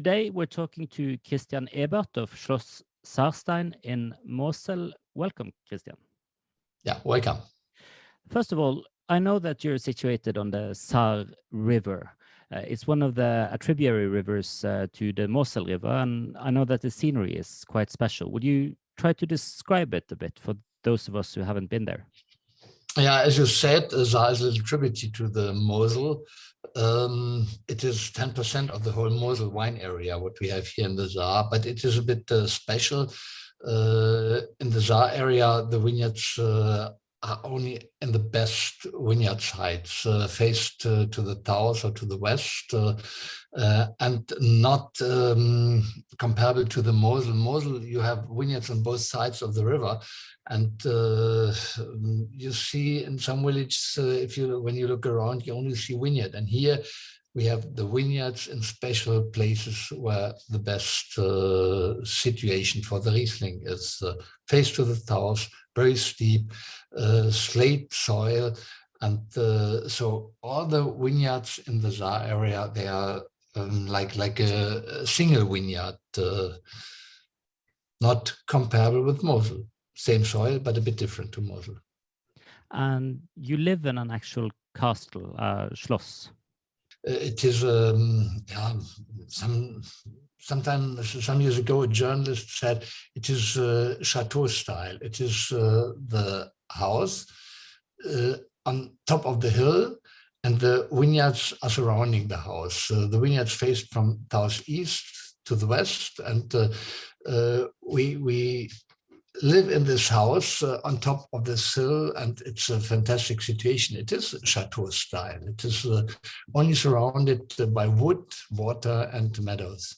Today we're talking to Christian Ebert of Schloss Saarstein in Mosel. Welcome, Christian. Yeah, welcome. First of all, I know that you're situated on the Saar River. It's one of the tributary rivers to the Mosel River, and I know that the scenery is quite special. Would you try to describe it a bit for those of us who haven't been there? Yeah, as you said, Saar is a little tributary to the Mosel. It is 10% of the whole Mosel wine area, what we have here in the Saar, but it is a bit special. In the Saar area, the vineyards are only in the best vineyard sites, faced to the south or to the west, and not comparable to the Mosel. Mosel, you have vineyards on both sides of the river, and you see in some villages, when you look around, you only see vineyard. And here we have the vineyards in special places where the best situation for the Riesling is, face to the south, very steep, slate soil. And so all the vineyards in the Saar area, they are like a single vineyard, not comparable with Mosel. Same soil, but a bit different to Mosel. And you live in an actual castle, Schloss. It is, some years ago, a journalist said it is chateau style. It is the house on top of the hill, and the vineyards are surrounding the house. The vineyards face from southeast to the west, and we live in this house on top of this hill, and it's a fantastic situation. It is chateau style. It is only surrounded by wood, water, and meadows.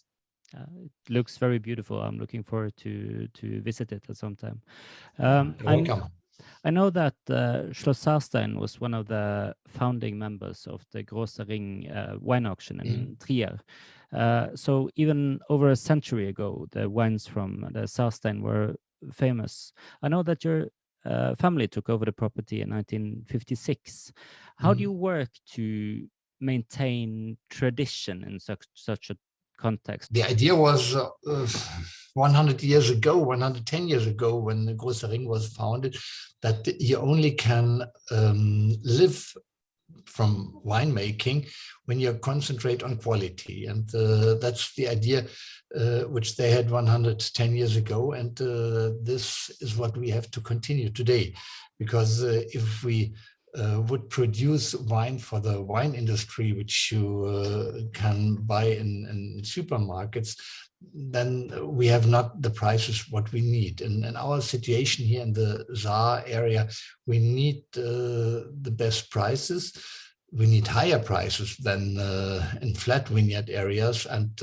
It looks very beautiful. I'm looking forward to visit it at some time. Welcome. I know that Schloss Saarstein was one of the founding members of the Große Ring wine auction in Trier. So even over a century ago, the wines from the Saarstein were famous. I know that your family took over the property in 1956. How do you work to maintain tradition in such a context? The idea was 110 years ago, when the Große Ring was founded, that you only can live from winemaking when you concentrate on quality. And that's the idea which they had 110 years ago. And this is what we have to continue today. Because if we would produce wine for the wine industry, which you can buy in supermarkets, then we have not the prices what we need. And in our situation here in the Saar area, we need the best prices. We need higher prices than in flat vineyard areas. And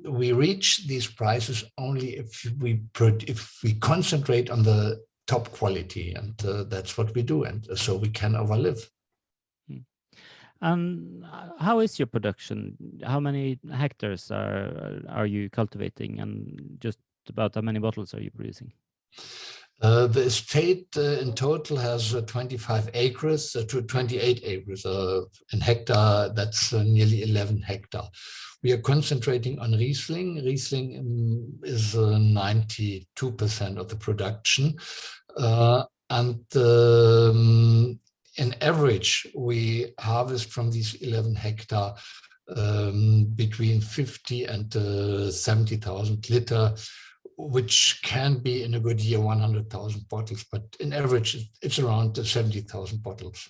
we reach these prices only if we concentrate on the top quality, and that's what we do, and so we can overlive. And how is your production? How many hectares are you cultivating, and just about how many bottles are you producing? The estate in total has 25 acres to 28 acres. In hectare, that's nearly 11 hectares. We are concentrating on Riesling. Riesling is 92% of the production. And in average, we harvest from these 11 hectares between 50 and 70,000 liters, which can be in a good year 100,000 bottles, but in average it's around 70,000 bottles.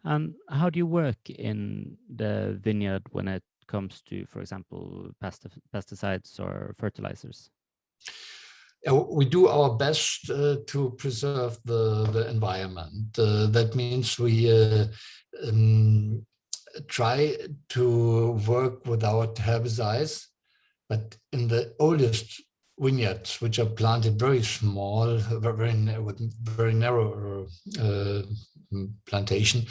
And how do you work in the vineyard when it comes to, for example, pesticides or fertilizers? We do our best to preserve the environment. That means we try to work without herbicides. But in the oldest vineyards, which are planted very small, with very narrow plantation,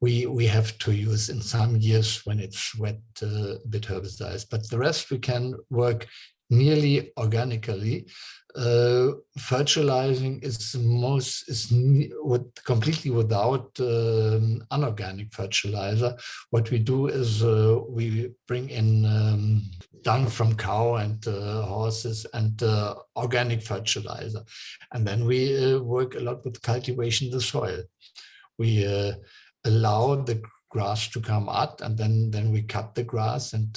we have to use in some years when it's wet a bit herbicides. But the rest we can work nearly organically. Fertilizing is completely without unorganic fertilizer. What we do is we bring in dung from cow and horses and organic fertilizer, and then we work a lot with cultivation of the soil. We allow the grass to come out, and then we cut the grass, and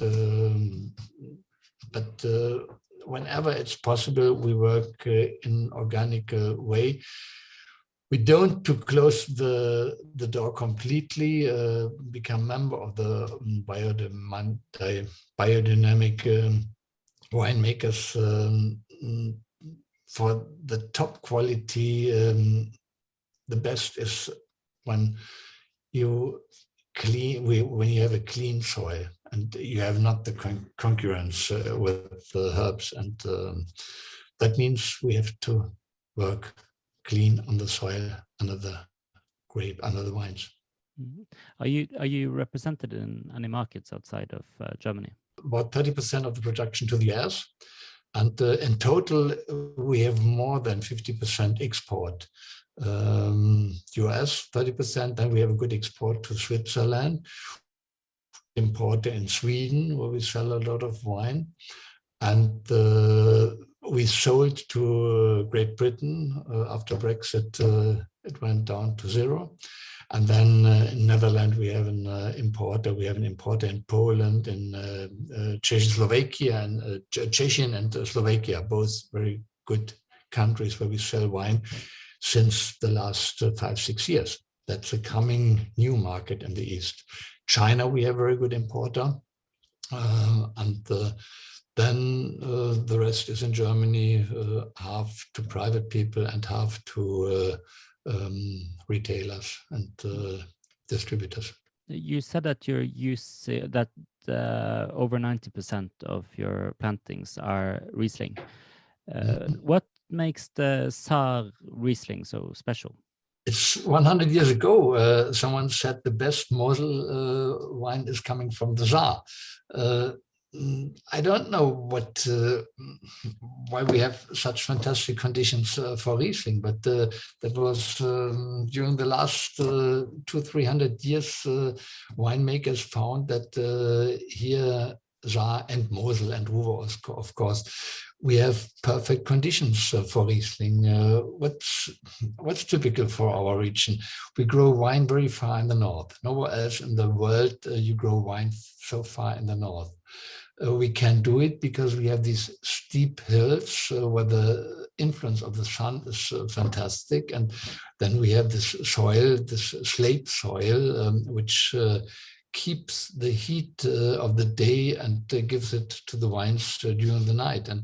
but whenever it's possible, we work in organic way. We don't to close the door completely, become member of the biodynamic winemakers. For the top quality, the best is when you when you have a clean soil and you have not the concurrence with the herbs, and that means we have to work clean on the soil, under the grape, under the wines. Mm-hmm. Are you represented in any markets outside of Germany? About 30% of the production to the US, and in total we have more than 50% export. US 30%, then we have a good export to Switzerland, import in Sweden, where we sell a lot of wine, and we sold to Great Britain. After Brexit, it went down to zero. And then in Netherlands, we have an importer. We have an importer in Poland, in Czechoslovakia, and Czechia and Slovakia, both very good countries where we sell wine since the last 5-6 years. That's a coming new market in the East. China, we have a very good importer. And then the rest is in Germany, half to private people and half to retailers and distributors. You said that you're using that over 90% of your plantings are Riesling. What makes the Saar Riesling so special? It's 100 years ago, someone said the best Mosel wine is coming from the Saar. I don't know why we have such fantastic conditions for Riesling, but that was during the last 200-300 years, winemakers found that here, Saar and Mosel and Ruhr, of course, we have perfect conditions for Riesling. What's typical for our region? We grow wine very far in the north. Nowhere else in the world you grow wine so far in the north. We can do it because we have these steep hills where the influence of the sun is fantastic. And then we have this soil, this slate soil, which keeps the heat of the day and gives it to the wines during the night. And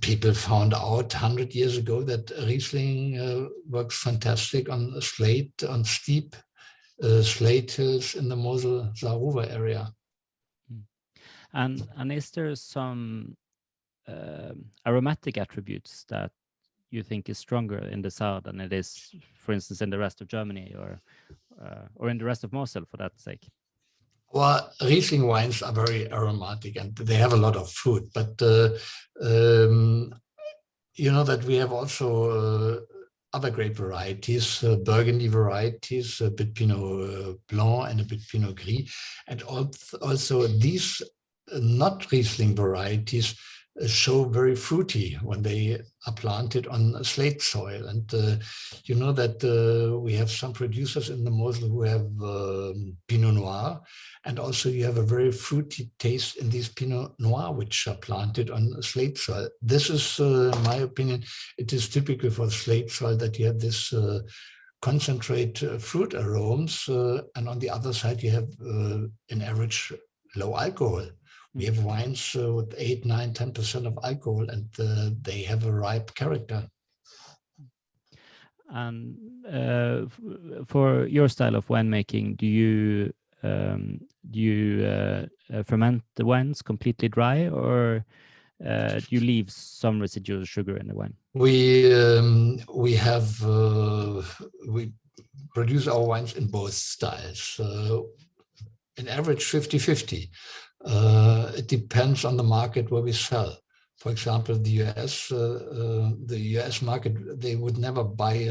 people found out 100 years ago that Riesling works fantastic on slate, on steep slate hills in the Mosel-Saar-Ruhr area. And is there some aromatic attributes that you think is stronger in the Saar than it is, for instance, in the rest of Germany or in the rest of Mosel, for that sake? Well, Riesling wines are very aromatic and they have a lot of fruit, but you know that we have also other grape varieties, Burgundy varieties, a bit Pinot Blanc and a bit Pinot Gris, and also these not Riesling varieties show very fruity when they are planted on slate soil. And you know that we have some producers in the Mosel who have Pinot Noir, and also you have a very fruity taste in these Pinot Noir which are planted on slate soil. This is, in my opinion, it is typical for slate soil that you have this concentrate fruit aromas, and on the other side you have an average low alcohol. We have wines with 8, 9, 10% of alcohol, and they have a ripe character. And for your style of winemaking, do you ferment the wines completely dry, or do you leave some residual sugar in the wine? We produce our wines in both styles. In average 50-50. It depends on the market where we sell. For example, the US market, they would never buy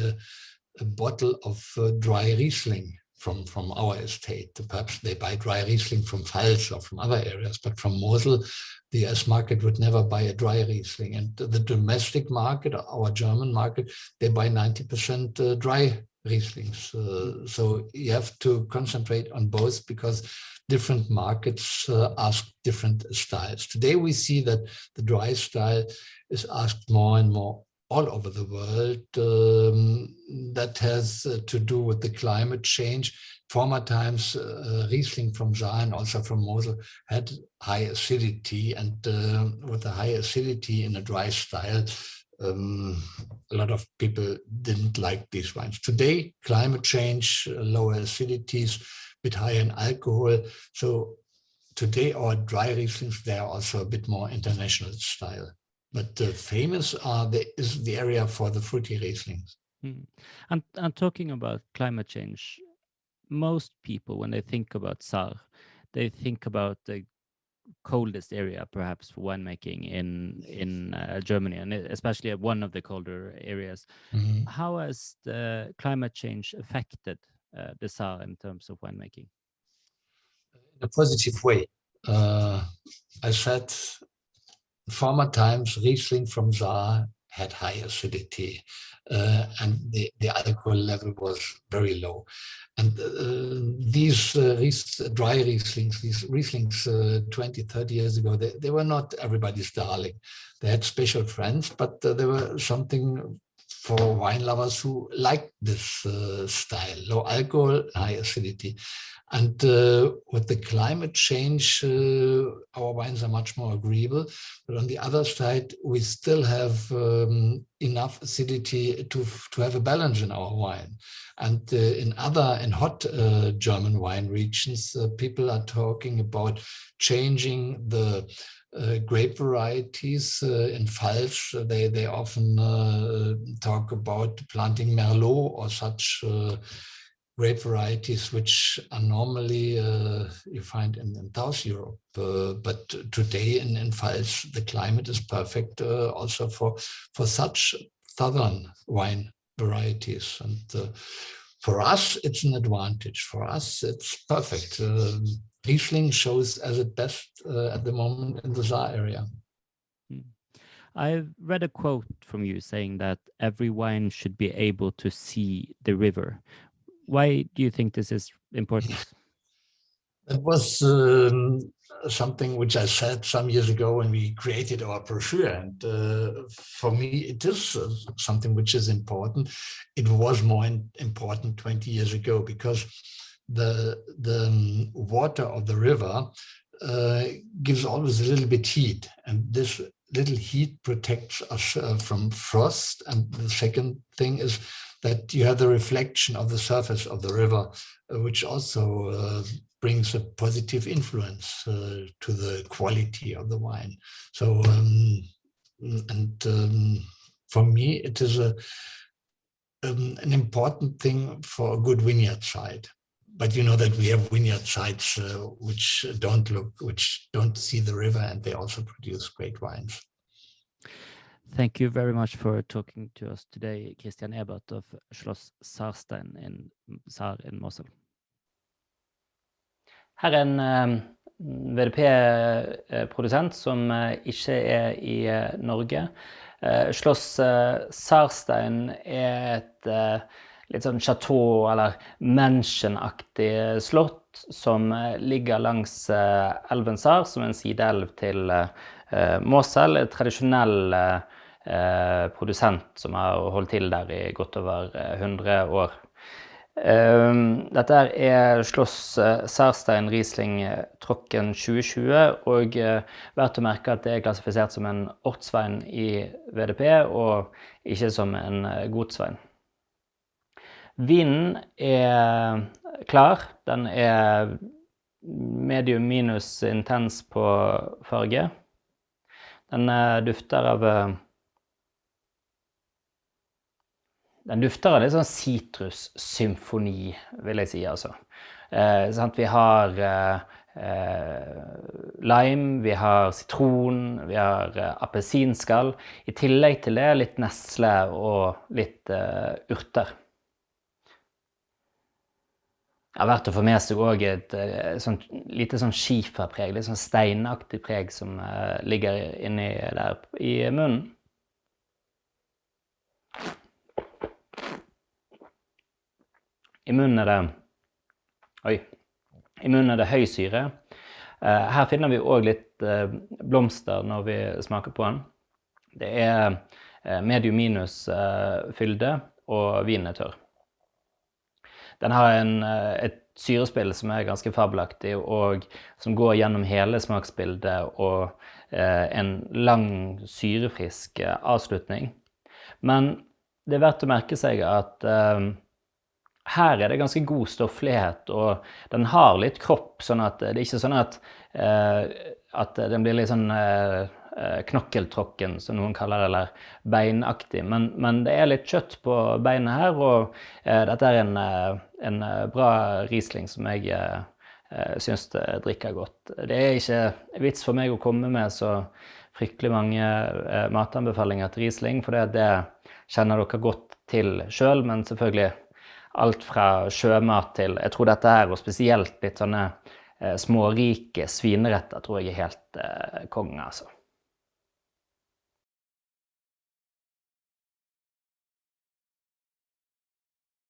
a bottle of dry Riesling from our estate. Perhaps they buy dry Riesling from Pfalz or from other areas, but from Mosel, the US market would never buy a dry Riesling. And the domestic market, our German market, they buy 90% dry Rieslings. So you have to concentrate on both because different markets ask different styles. Today we see that the dry style is asked more and more all over the world. That has to do with the climate change. Former times, Riesling from Saar and also from Mosel had high acidity, and with the high acidity in a dry style, a lot of people didn't like these wines. Today, climate change, lower acidities, bit higher in alcohol. So today our dry Rieslings, they are also a bit more international style. But famous is the area for the fruity Rieslings. And talking about climate change, most people, when they think about Saar, they think about the coldest area, perhaps, for winemaking in Germany, and especially one of the colder areas. Mm-hmm. How has the climate change affected the Saar in terms of winemaking? In a positive way. I said, former times, Riesling from Saar had high acidity, and the alcohol level was very low. And these dry Rieslings, these Rieslings 20, 30 years ago, they were not everybody's darling. They had special friends, but they were something for wine lovers who liked this style, low alcohol, high acidity. And with the climate change, our wines are much more agreeable. But on the other side, we still have enough acidity to have a balance in our wine. And in hot German wine regions, people are talking about changing the grape varieties. In Pfalz, they often talk about planting Merlot or such grape varieties, which are normally you find in South Europe. But today in Pfalz, the climate is perfect also for such southern wine varieties. And for us, it's an advantage. For us, it's perfect. Riesling shows as its best at the moment in the Saar area. I read a quote from you saying that every wine should be able to see the river. Why do you think this is important? It was something which I said some years ago when we created our brochure. And for me, it is something which is important. It was more important 20 years ago because the water of the river gives always a little bit heat. And this little heat protects us from frost. And the second thing is that you have the reflection of the surface of the river, which also brings a positive influence to the quality of the wine. So, for me, it is an important thing for a good vineyard site. But you know that we have vineyard sites which don't see the river, and they also produce great wines. Thank you very much for talking to us today, Christian Ebert of Schloss Saarstein in Saar in Mosel. Her er en VDP-produsent som ikke er i Norge. Schloss Saarstein er et litt sånn chateau- eller mansion-aktig slott som ligger langs elven Saar, som en sideelv til Mosel, et tradisjonell produsent som har holdt til der i godt over 100 år. Dette er Schloss Saarstein Riesling Trocken 2020, og verdt å merke at det er klassifisert som en ortsvein i VDP, og ikke som en godsvein. Vinen er klar, den er medium minus intens på farge. Den dufter av litt sånn sitrussymfoni, vil jeg si, altså. Vi har lime, vi har sitron, vi har appelsinskall. I tillegg til det litt nesle og litt urter. Det har vært å få med seg også et lite sånn skiferpreg, litt sånn steinaktig preg som ligger inni der i munnen. I munnen er det høy syre. Her finner vi også litt blomster når vi smaker på den. Det er medium minus fylde, og vinen er tørr. Den har et syrespill som er ganske fabelaktig, og som går gjennom hele smaksbildet, og en lang, syrefrisk avslutning. Men det er verdt å merke seg at her er det ganske god stofflighet, og den har litt kropp, sånn at det er ikke sånn at den blir litt sånn knokkeltråkken, som noen kaller det, eller beinaktig. Men det er litt kjøtt på beinet her, og dette er en bra riesling som jeg synes det drikker godt. Det er ikke vits for meg å komme med så fryktelig mange matanbefalinger til riesling, for det kjenner dere godt til selv, men selvfølgelig alt fra sjømat til, jeg tror dette her, og spesielt litt sånne smårike svineretter, tror jeg er helt konge, altså.